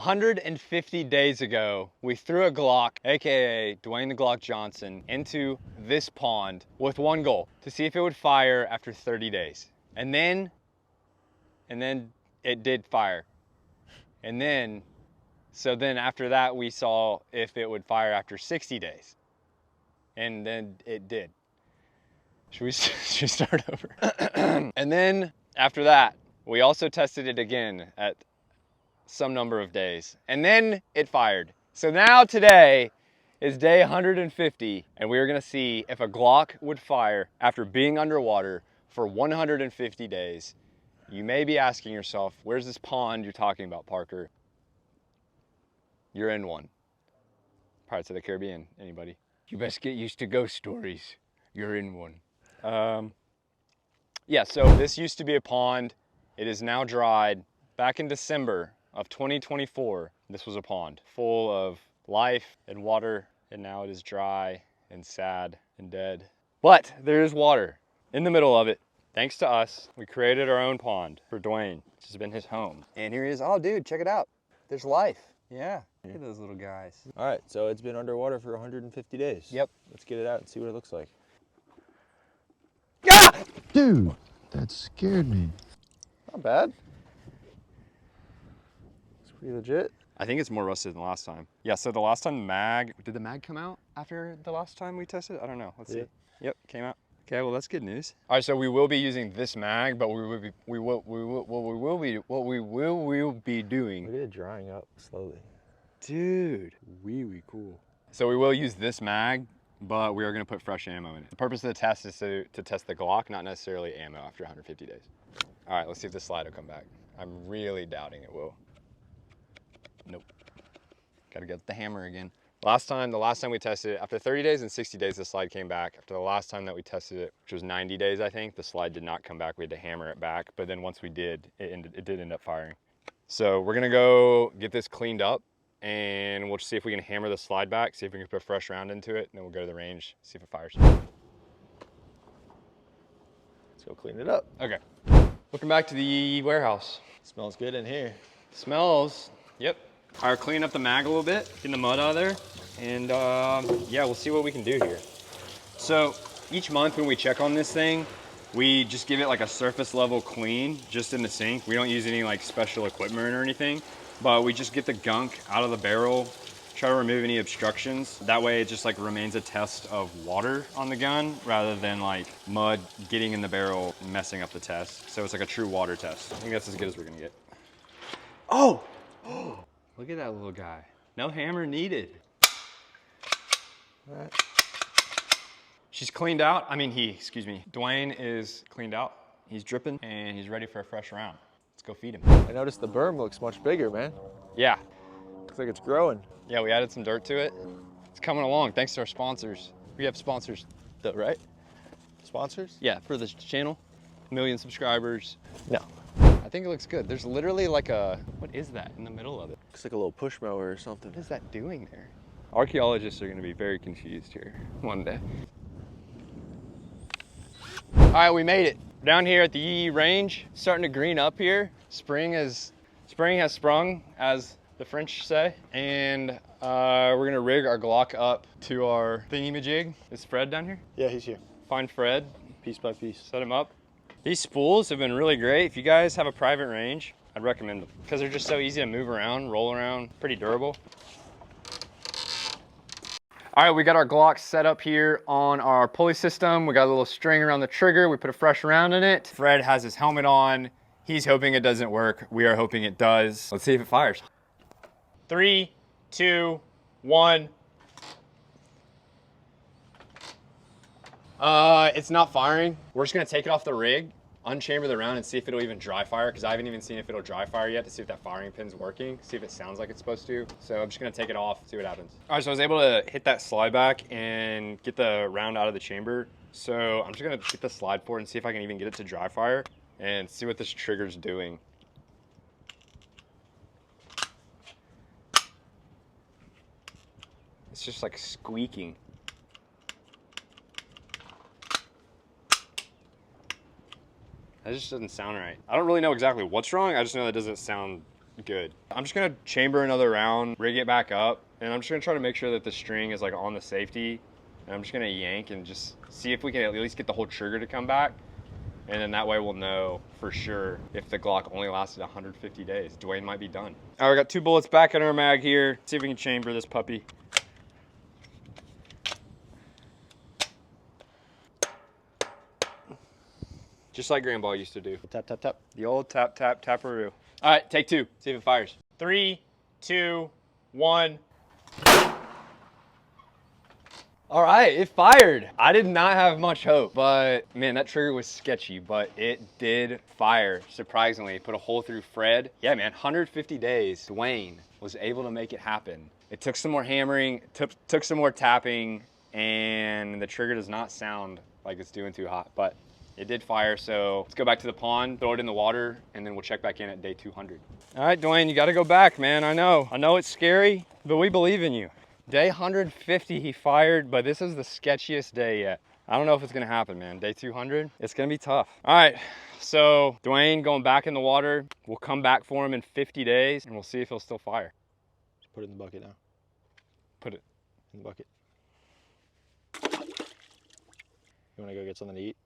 150 days ago, we threw a Glock, AKA Dwayne the Glock Johnson, into this pond with one goal, to see if it would fire after 30 days. And then it did fire. So then after that, we saw if it would fire after 60 days. And then it did. Should we start over? And then after that, we also tested it again at some number of days. And then it fired. So now today is day 150, and we are gonna see if a Glock would fire after being underwater for 150 days. You may be asking yourself, where's this pond you're talking about, Parker? You're in one. Pirates of the Caribbean, anybody? You best get used to ghost stories. You're in one. Yeah, so this used to be a pond. It is now dried. Back in December of 2024, this was a pond full of life and water, and now it is dry and sad and dead. But there is water in the middle of it. Thanks to us, we created our own pond for Dwayne. This has been his home. And here he is. Oh, dude, check it out. There's life. Yeah, look at those little guys. All right, so it's been underwater for 150 days. Yep. Let's get it out and see what it looks like. Ah! Dude, that scared me. Not bad. It's pretty legit. I think it's more rusted than last time. Yeah, so the last time did the mag come out after the last time we tested? I don't know, let's see. Yep, came out. Okay, well that's good news. All right, so we will be using this mag, but what we will be doing. Look at it drying up slowly. Dude, wee cool. So we will use this mag, but we are gonna put fresh ammo in it. The purpose of the test is to test the Glock, not necessarily ammo after 150 days. All right, let's see if this slide will come back. I'm really doubting it will. Nope. Gotta get the hammer again. The last time we tested it, after 30 days and 60 days, the slide came back. After the last time that we tested it, which was 90 days, I think, the slide did not come back. We had to hammer it back. But then once we did, it did end up firing. So we're gonna go get this cleaned up, and we'll just see if we can hammer the slide back, see if we can put a fresh round into it, and then we'll go to the range, see if it fires. Let's go clean it up. Okay. Welcome back to the warehouse. Smells good in here. Smells, yep. All right, clean up the mag a little bit, getting the mud out of there, and yeah, we'll see what we can do here. So each month when we check on this thing, we just give it like a surface level clean just in the sink. We don't use any like special equipment or anything, but we just get the gunk out of the barrel, try to remove any obstructions. That way it just like remains a test of water on the gun rather than like mud getting in the barrel and messing up the test. So it's like a true water test. I think that's as good as we're gonna get. Oh! Look at that little guy. No hammer needed. All right. She's cleaned out. I mean, Dwayne is cleaned out. He's dripping and he's ready for a fresh round. Let's go feed him. I noticed the berm looks much bigger, man. Yeah. Looks like it's growing. Yeah, we added some dirt to it. It's coming along thanks to our sponsors. We have sponsors though, right? Sponsors? Yeah, for this channel. 1 million subscribers. No. I think it looks good. There's literally like what is that in the middle of it? Looks like a little push mower or something. What is that doing there? Archaeologists are gonna be very confused here one day. All right, we made it. Down here at the Yee range, starting to green up here. Spring has sprung, as the French say. And we're gonna rig our Glock up to our thingy-majig. Is Fred down here? Yeah, he's here. Find Fred, Piece by piece. set him up. These spools have been really great. If you guys have a private range, I'd recommend them because they're just so easy to move around, roll around, pretty durable. All right, we got our Glock set up here on our pulley system. We got a little string around the trigger. We put a fresh round in it. Fred has his helmet on. He's hoping it doesn't work. We are hoping it does. Let's see if it fires. 3, 2, 1. It's not firing. We're just gonna take it off the rig, unchamber the round and see if it'll even dry fire, because I haven't even seen if it'll dry fire yet to see if that firing pin's working, see if it sounds like it's supposed to. So I'm just gonna take it off, see what happens. All right, so I was able to hit that slide back and get the round out of the chamber. So I'm just gonna get the slide forward and see if I can even get it to dry fire and see what this trigger's doing. It's just like squeaking. That just doesn't sound right. I don't really know exactly what's wrong. I just know that doesn't sound good. I'm just gonna chamber another round, rig it back up, and I'm just gonna try to make sure that the string is like on the safety. And I'm just gonna yank and just see if we can at least get the whole trigger to come back. And then that way we'll know for sure if the Glock only lasted 150 days. Dwayne might be done. All right, we got 2 bullets back in our mag here. See if we can chamber this puppy. Just like Grandpa used to do. Tap, tap, tap. The old tap, tap, taparoo. All right, take 2. See if it fires. 3, 2, 1. All right, it fired. I did not have much hope, but man, that trigger was sketchy, but it did fire, surprisingly. It put a hole through Fred. Yeah, man, 150 days, Dwayne was able to make it happen. It took some more hammering, took some more tapping, and the trigger does not sound like it's doing too hot, but it did fire. So let's go back to the pond, throw it in the water, and then we'll check back in at day 200. All right, Dwayne, you gotta go back, man. I know it's scary, but we believe in you. Day 150 he fired, but this is the sketchiest day yet. I don't know if it's gonna happen, man. Day 200, it's gonna be tough. All right, so Dwayne going back in the water. We'll come back for him in 50 days and we'll see if he'll still fire. Just put it in the bucket now. Put it In the bucket. You wanna go get something to eat?